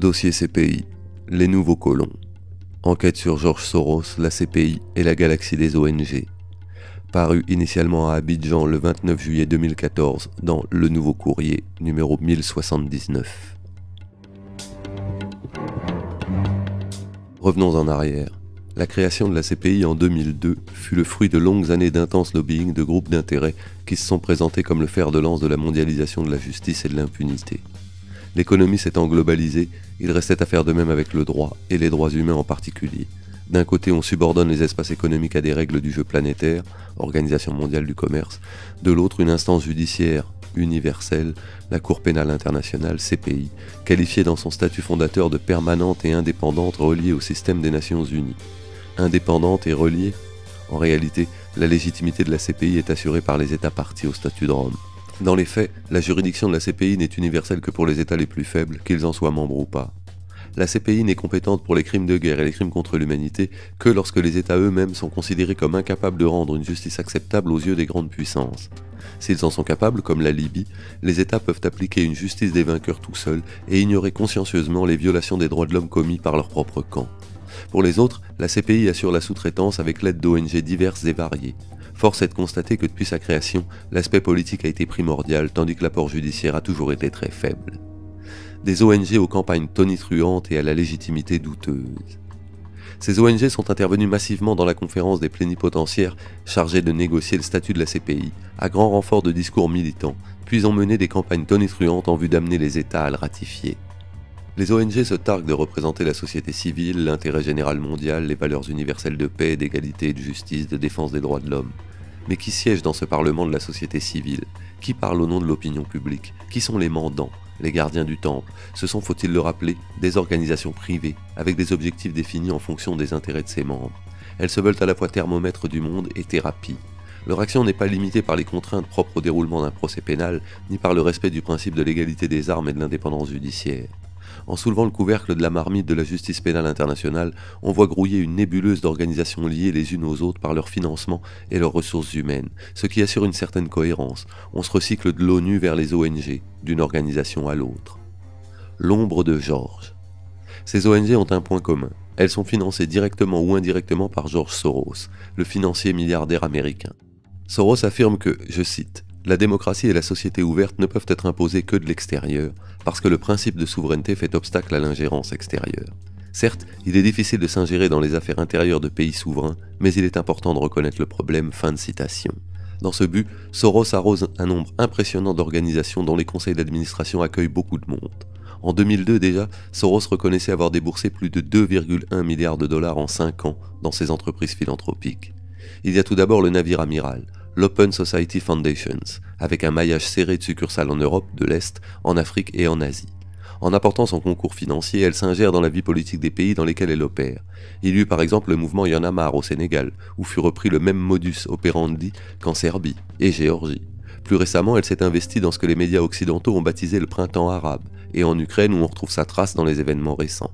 Dossier CPI, les nouveaux colons. Enquête sur George Soros, la CPI et la galaxie des ONG. Paru initialement à Abidjan le 29 juillet 2014 dans Le Nouveau Courrier, numéro 1079. Revenons en arrière. La création de la CPI en 2002 fut le fruit de longues années d'intense lobbying de groupes d'intérêt qui se sont présentés comme le fer de lance de la mondialisation de la justice et de l'impunité. L'économie s'étant globalisée, il restait à faire de même avec le droit, et les droits humains en particulier. D'un côté, on subordonne les espaces économiques à des règles du jeu planétaire, Organisation mondiale du commerce, de l'autre une instance judiciaire universelle, la Cour pénale internationale, CPI, qualifiée dans son statut fondateur de permanente et indépendante reliée au système des Nations Unies. Indépendante et reliée, en réalité, la légitimité de la CPI est assurée par les États partis au statut de Rome. Dans les faits, la juridiction de la CPI n'est universelle que pour les États les plus faibles, qu'ils en soient membres ou pas. La CPI n'est compétente pour les crimes de guerre et les crimes contre l'humanité que lorsque les États eux-mêmes sont considérés comme incapables de rendre une justice acceptable aux yeux des grandes puissances. S'ils en sont capables, comme la Libye, les États peuvent appliquer une justice des vainqueurs tout seuls et ignorer consciencieusement les violations des droits de l'homme commis par leur propre camp. Pour les autres, la CPI assure la sous-traitance avec l'aide d'ONG diverses et variées. Force est de constater que depuis sa création, l'aspect politique a été primordial, tandis que l'apport judiciaire a toujours été très faible. Des ONG aux campagnes tonitruantes et à la légitimité douteuse. Ces ONG sont intervenues massivement dans la conférence des plénipotentiaires chargés de négocier le statut de la CPI, à grand renfort de discours militants, puis ont mené des campagnes tonitruantes en vue d'amener les États à le ratifier. Les ONG se targuent de représenter la société civile, l'intérêt général mondial, les valeurs universelles de paix, d'égalité, de justice, de défense des droits de l'homme. Mais qui siège dans ce parlement de la société civile? Qui parle au nom de l'opinion publique? Qui sont les mandants, les gardiens du temple? Ce sont, faut-il le rappeler, des organisations privées, avec des objectifs définis en fonction des intérêts de ses membres. Elles se veulent à la fois thermomètre du monde et thérapie. Leur action n'est pas limitée par les contraintes propres au déroulement d'un procès pénal, ni par le respect du principe de l'égalité des armes et de l'indépendance judiciaire. En soulevant le couvercle de la marmite de la justice pénale internationale, on voit grouiller une nébuleuse d'organisations liées les unes aux autres par leur financement et leurs ressources humaines, ce qui assure une certaine cohérence. On se recycle de l'ONU vers les ONG, d'une organisation à l'autre. L'ombre de George. Ces ONG ont un point commun. Elles sont financées directement ou indirectement par George Soros, le financier milliardaire américain. Soros affirme que, je cite, « La démocratie et la société ouverte ne peuvent être imposées que de l'extérieur, parce que le principe de souveraineté fait obstacle à l'ingérence extérieure. Certes, il est difficile de s'ingérer dans les affaires intérieures de pays souverains, mais il est important de reconnaître le problème. » Fin de citation. Dans ce but, Soros arrose un nombre impressionnant d'organisations dont les conseils d'administration accueillent beaucoup de monde. En 2002 déjà, Soros reconnaissait avoir déboursé plus de 2,1 milliards de dollars en 5 ans dans ses entreprises philanthropiques. Il y a tout d'abord le navire amiral, l'Open Society Foundations, avec un maillage serré de succursales en Europe, de l'Est, en Afrique et en Asie. En apportant son concours financier, elle s'ingère dans la vie politique des pays dans lesquels elle opère. Il y eut par exemple le mouvement Y en a marre au Sénégal, où fut repris le même modus operandi qu'en Serbie et Géorgie. Plus récemment, elle s'est investie dans ce que les médias occidentaux ont baptisé le printemps arabe, et en Ukraine où on retrouve sa trace dans les événements récents.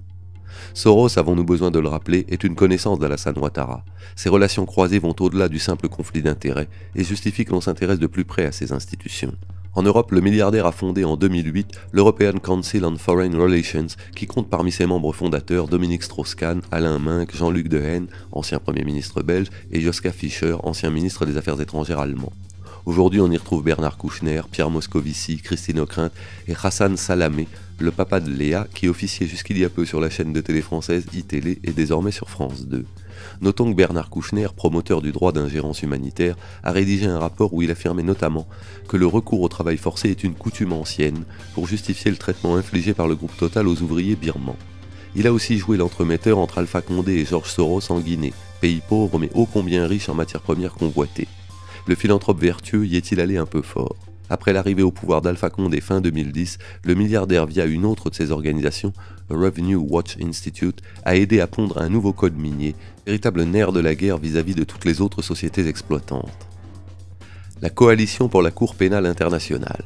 Soros, avons-nous besoin de le rappeler, est une connaissance d'Alassane Ouattara. Ses relations croisées vont au-delà du simple conflit d'intérêts et justifient que l'on s'intéresse de plus près à ces institutions. En Europe, le milliardaire a fondé en 2008 l'European Council on Foreign Relations, qui compte parmi ses membres fondateurs Dominique Strauss-Kahn, Alain Minck, Jean-Luc Dehaene, ancien Premier ministre belge, et Joschka Fischer, ancien ministre des Affaires étrangères allemand. Aujourd'hui, on y retrouve Bernard Kouchner, Pierre Moscovici, Christine Ockrent et Hassan Salamé, le papa de Léa, qui officiait jusqu'il y a peu sur la chaîne de télé française iTélé et désormais sur France 2. Notons que Bernard Kouchner, promoteur du droit d'ingérence humanitaire, a rédigé un rapport où il affirmait notamment que le recours au travail forcé est une coutume ancienne pour justifier le traitement infligé par le groupe Total aux ouvriers birmans. Il a aussi joué l'entremetteur entre Alpha Condé et George Soros en Guinée, pays pauvre mais ô combien riche en matières premières convoitées. Le philanthrope vertueux y est-il allé un peu fort? Après l'arrivée au pouvoir d'Alpha Condé fin 2010, le milliardaire via une autre de ses organisations, Revenue Watch Institute, a aidé à pondre un nouveau code minier, véritable nerf de la guerre vis-à-vis de toutes les autres sociétés exploitantes. La Coalition pour la Cour pénale internationale.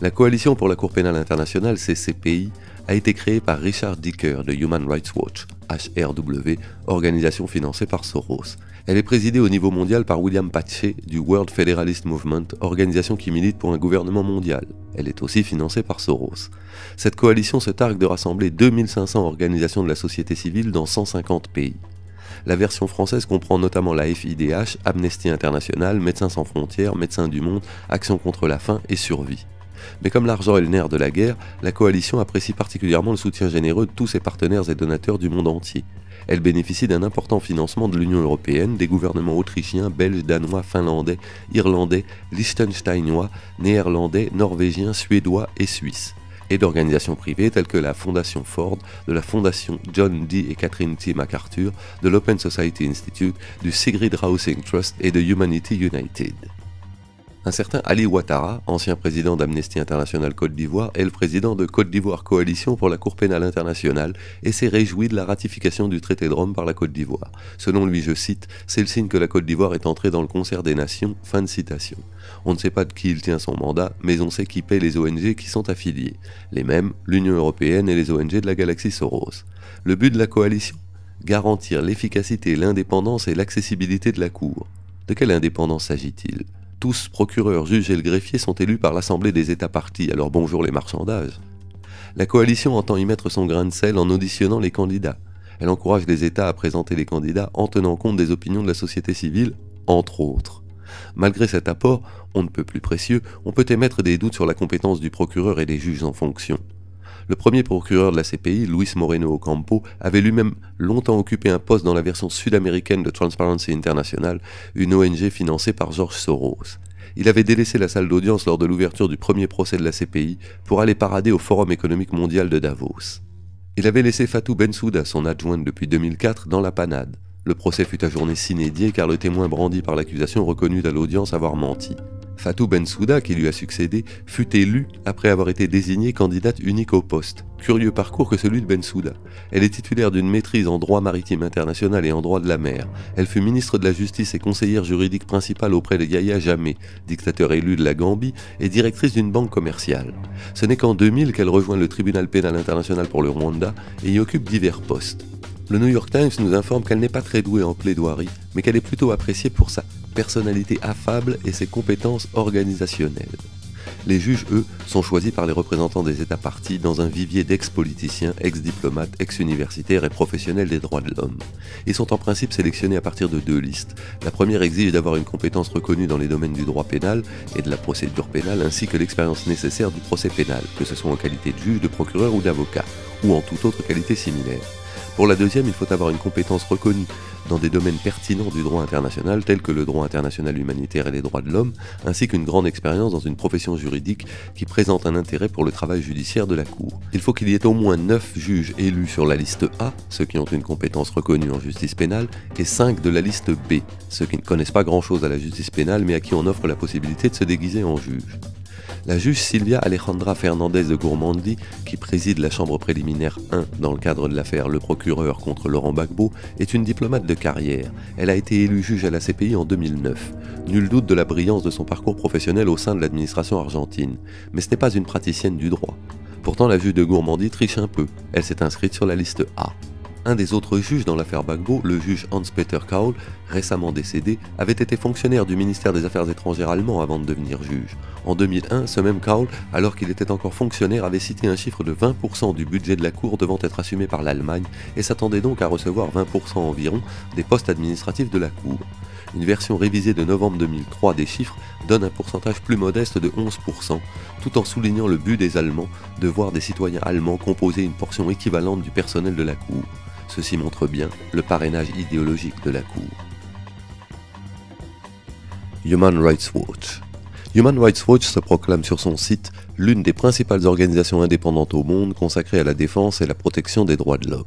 La Coalition pour la Cour pénale internationale, CCPI, a été créée par Richard Dicker de Human Rights Watch, HRW, organisation financée par Soros. Elle est présidée au niveau mondial par William Pache du World Federalist Movement, organisation qui milite pour un gouvernement mondial. Elle est aussi financée par Soros. Cette coalition se targue de rassembler 2500 organisations de la société civile dans 150 pays. La version française comprend notamment la FIDH, Amnesty International, Médecins sans frontières, Médecins du monde, Action contre la faim et Survie. Mais comme l'argent est le nerf de la guerre, la coalition apprécie particulièrement le soutien généreux de tous ses partenaires et donateurs du monde entier. Elle bénéficie d'un important financement de l'Union européenne, des gouvernements autrichiens, belges, danois, finlandais, irlandais, liechtensteinois, néerlandais, norvégiens, suédois et suisses, et d'organisations privées telles que la Fondation Ford, de la Fondation John D. et Catherine T. MacArthur, de l'Open Society Institute, du Sigrid Housing Trust et de Humanity United. Un certain Ali Ouattara, ancien président d'Amnesty International Côte d'Ivoire, est le président de Côte d'Ivoire Coalition pour la Cour pénale internationale et s'est réjoui de la ratification du traité de Rome par la Côte d'Ivoire. Selon lui, je cite, « C'est le signe que la Côte d'Ivoire est entrée dans le concert des nations ». Fin de citation. On ne sait pas de qui il tient son mandat, mais on sait qui paie les ONG qui sont affiliées. Les mêmes, l'Union européenne et les ONG de la galaxie Soros. Le but de la coalition ? Garantir l'efficacité, l'indépendance et l'accessibilité de la Cour. De quelle indépendance s'agit-il ? Tous, procureurs, juges et le greffier, sont élus par l'Assemblée des États partis, alors bonjour les marchandages. La coalition entend y mettre son grain de sel en auditionnant les candidats. Elle encourage les États à présenter les candidats en tenant compte des opinions de la société civile, entre autres. Malgré cet apport, on ne peut plus précieux, on peut émettre des doutes sur la compétence du procureur et des juges en fonction. Le premier procureur de la CPI, Luis Moreno Ocampo, avait lui-même longtemps occupé un poste dans la version sud-américaine de Transparency International, une ONG financée par George Soros. Il avait délaissé la salle d'audience lors de l'ouverture du premier procès de la CPI pour aller parader au Forum économique mondial de Davos. Il avait laissé Fatou Bensouda, son adjointe depuis 2004, dans la panade. Le procès fut ajourné sine die car le témoin brandi par l'accusation reconnut à l'audience avoir menti. Fatou Bensouda, qui lui a succédé, fut élue après avoir été désignée candidate unique au poste. Curieux parcours que celui de Bensouda. Elle est titulaire d'une maîtrise en droit maritime international et en droit de la mer. Elle fut ministre de la Justice et conseillère juridique principale auprès de Yahya Jammeh, dictateur élu de la Gambie, et directrice d'une banque commerciale. Ce n'est qu'en 2000 qu'elle rejoint le tribunal pénal international pour le Rwanda et y occupe divers postes. Le New York Times nous informe qu'elle n'est pas très douée en plaidoirie, mais qu'elle est plutôt appréciée pour sa personnalité affable et ses compétences organisationnelles. Les juges, eux, sont choisis par les représentants des États partis dans un vivier d'ex-politiciens, ex-diplomates, ex-universitaires et professionnels des droits de l'homme. Ils sont en principe sélectionnés à partir de 2 listes. La première exige d'avoir une compétence reconnue dans les domaines du droit pénal et de la procédure pénale, ainsi que l'expérience nécessaire du procès pénal, que ce soit en qualité de juge, de procureur ou d'avocat, ou en toute autre qualité similaire. Pour la deuxième, il faut avoir une compétence reconnue dans des domaines pertinents du droit international tels que le droit international humanitaire et les droits de l'homme, ainsi qu'une grande expérience dans une profession juridique qui présente un intérêt pour le travail judiciaire de la Cour. Il faut qu'il y ait au moins 9 juges élus sur la liste A, ceux qui ont une compétence reconnue en justice pénale, et 5 de la liste B, ceux qui ne connaissent pas grand-chose à la justice pénale mais à qui on offre la possibilité de se déguiser en juge. La juge Silvia Alejandra Fernandez de Gourmandi, qui préside la chambre préliminaire 1 dans le cadre de l'affaire Le Procureur contre Laurent Gbagbo, est une diplomate de carrière. Elle a été élue juge à la CPI en 2009. Nul doute de la brillance de son parcours professionnel au sein de l'administration argentine. Mais ce n'est pas une praticienne du droit. Pourtant, la juge de Gourmandi triche un peu. Elle s'est inscrite sur la liste A. Un des autres juges dans l'affaire Gbagbo, le juge Hans-Peter Kaul, récemment décédé, avait été fonctionnaire du ministère des Affaires étrangères allemand avant de devenir juge. En 2001, ce même Kaul, alors qu'il était encore fonctionnaire, avait cité un chiffre de 20% du budget de la Cour devant être assumé par l'Allemagne et s'attendait donc à recevoir 20% environ des postes administratifs de la Cour. Une version révisée de novembre 2003 des chiffres donne un pourcentage plus modeste de 11%, tout en soulignant le but des Allemands de voir des citoyens allemands composer une portion équivalente du personnel de la Cour. Ceci montre bien le parrainage idéologique de la Cour. Human Rights Watch. Human Rights Watch se proclame sur son site l'une des principales organisations indépendantes au monde consacrées à la défense et la protection des droits de l'homme.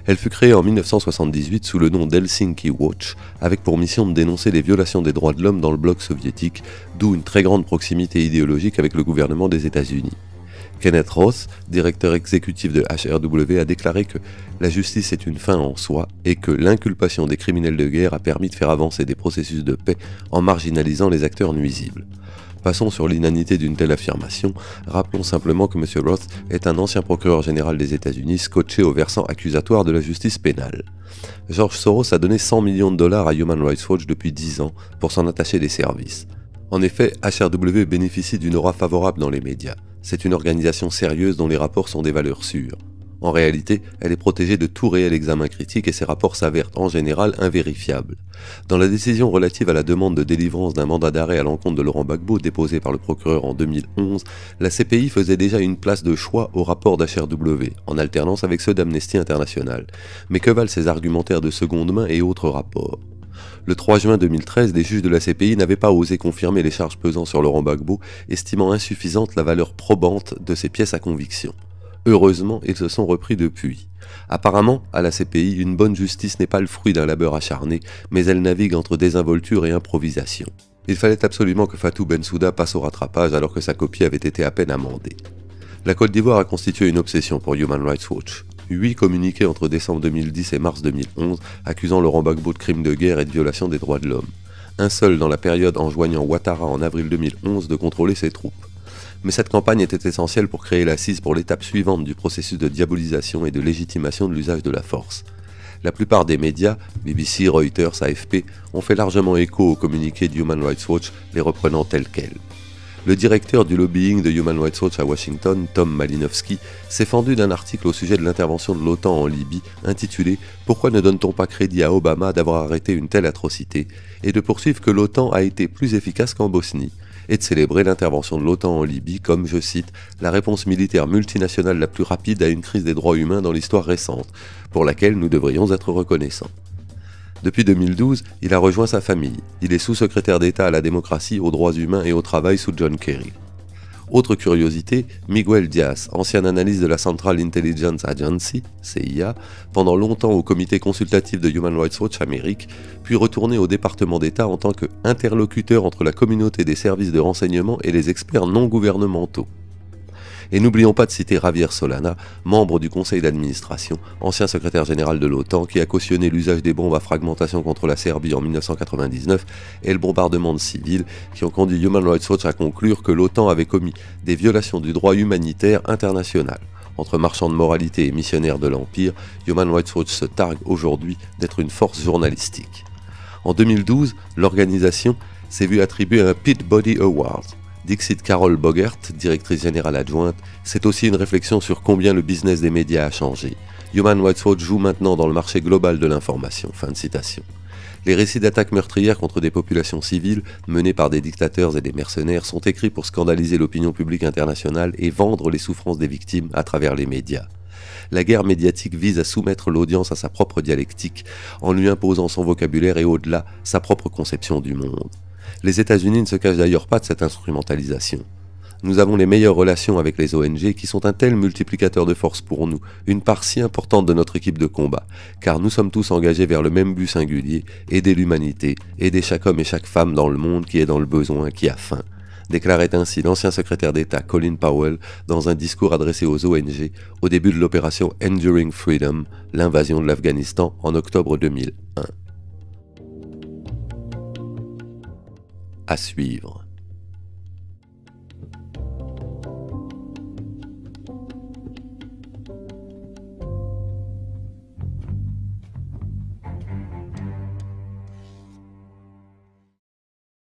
Elle fut créée en 1978 sous le nom d'Helsinki Watch, avec pour mission de dénoncer les violations des droits de l'homme dans le bloc soviétique, d'où une très grande proximité idéologique avec le gouvernement des États-Unis. Kenneth Roth, directeur exécutif de HRW, a déclaré que la justice est une fin en soi et que l'inculpation des criminels de guerre a permis de faire avancer des processus de paix en marginalisant les acteurs nuisibles. Passons sur l'inanité d'une telle affirmation, rappelons simplement que M. Roth est un ancien procureur général des États-Unis scotché au versant accusatoire de la justice pénale. George Soros a donné 100 millions de dollars à Human Rights Watch depuis 10 ans pour s'en attacher des services. En effet, HRW bénéficie d'une aura favorable dans les médias. C'est une organisation sérieuse dont les rapports sont des valeurs sûres. En réalité, elle est protégée de tout réel examen critique et ses rapports s'avèrent en général invérifiables. Dans la décision relative à la demande de délivrance d'un mandat d'arrêt à l'encontre de Laurent Gbagbo déposée par le procureur en 2011, la CPI faisait déjà une place de choix aux rapports d'HRW, en alternance avec ceux d'Amnesty International. Mais que valent ces argumentaires de seconde main et autres rapports ? Le 3 juin 2013, les juges de la CPI n'avaient pas osé confirmer les charges pesant sur Laurent Gbagbo, estimant insuffisante la valeur probante de ces pièces à conviction. Heureusement, ils se sont repris depuis. Apparemment, à la CPI, une bonne justice n'est pas le fruit d'un labeur acharné, mais elle navigue entre désinvolture et improvisation. Il fallait absolument que Fatou Bensouda passe au rattrapage alors que sa copie avait été à peine amendée. La Côte d'Ivoire a constitué une obsession pour Human Rights Watch. 8 communiqués entre décembre 2010 et mars 2011 accusant Laurent Gbagbo de crimes de guerre et de violation des droits de l'homme. Un seul dans la période enjoignant Ouattara en avril 2011 de contrôler ses troupes. Mais cette campagne était essentielle pour créer l'assise pour l'étape suivante du processus de diabolisation et de légitimation de l'usage de la force. La plupart des médias, BBC, Reuters, AFP, ont fait largement écho aux communiqués de Human Rights Watch, les reprenant tels quels. Le directeur du lobbying de Human Rights Watch à Washington, Tom Malinowski, s'est fendu d'un article au sujet de l'intervention de l'OTAN en Libye, intitulé « Pourquoi ne donne-t-on pas crédit à Obama d'avoir arrêté une telle atrocité ?» et de poursuivre que l'OTAN a été plus efficace qu'en Bosnie, et de célébrer l'intervention de l'OTAN en Libye comme, je cite, « la réponse militaire multinationale la plus rapide à une crise des droits humains dans l'histoire récente, pour laquelle nous devrions être reconnaissants ». Depuis 2012, il a rejoint sa famille. Il est sous-secrétaire d'État à la démocratie, aux droits humains et au travail sous John Kerry. Autre curiosité, Miguel Diaz, ancien analyste de la Central Intelligence Agency, CIA, pendant longtemps au comité consultatif de Human Rights Watch Amérique, puis retourné au département d'État en tant qu'interlocuteur entre la communauté des services de renseignement et les experts non gouvernementaux. Et n'oublions pas de citer Javier Solana, membre du conseil d'administration, ancien secrétaire général de l'OTAN, qui a cautionné l'usage des bombes à fragmentation contre la Serbie en 1999 et le bombardement de civils, qui ont conduit Human Rights Watch à conclure que l'OTAN avait commis des violations du droit humanitaire international. Entre marchands de moralité et missionnaires de l'Empire, Human Rights Watch se targue aujourd'hui d'être une force journalistique. En 2012, l'organisation s'est vue attribuer un Peabody Award. Dixit Carol Bogert, directrice générale adjointe, c'est aussi une réflexion sur combien le business des médias a changé. Human Rights Watch joue maintenant dans le marché global de l'information. Fin de citation. Les récits d'attaques meurtrières contre des populations civiles, menés par des dictateurs et des mercenaires, sont écrits pour scandaliser l'opinion publique internationale et vendre les souffrances des victimes à travers les médias. La guerre médiatique vise à soumettre l'audience à sa propre dialectique, en lui imposant son vocabulaire et au-delà, sa propre conception du monde. Les États-Unis ne se cachent d'ailleurs pas de cette instrumentalisation. Nous avons les meilleures relations avec les ONG qui sont un tel multiplicateur de force pour nous, une part si importante de notre équipe de combat, car nous sommes tous engagés vers le même but singulier, aider l'humanité, aider chaque homme et chaque femme dans le monde qui est dans le besoin, qui a faim, déclarait ainsi l'ancien secrétaire d'État Colin Powell dans un discours adressé aux ONG au début de l'opération Enduring Freedom, l'invasion de l'Afghanistan en octobre 2001. À suivre.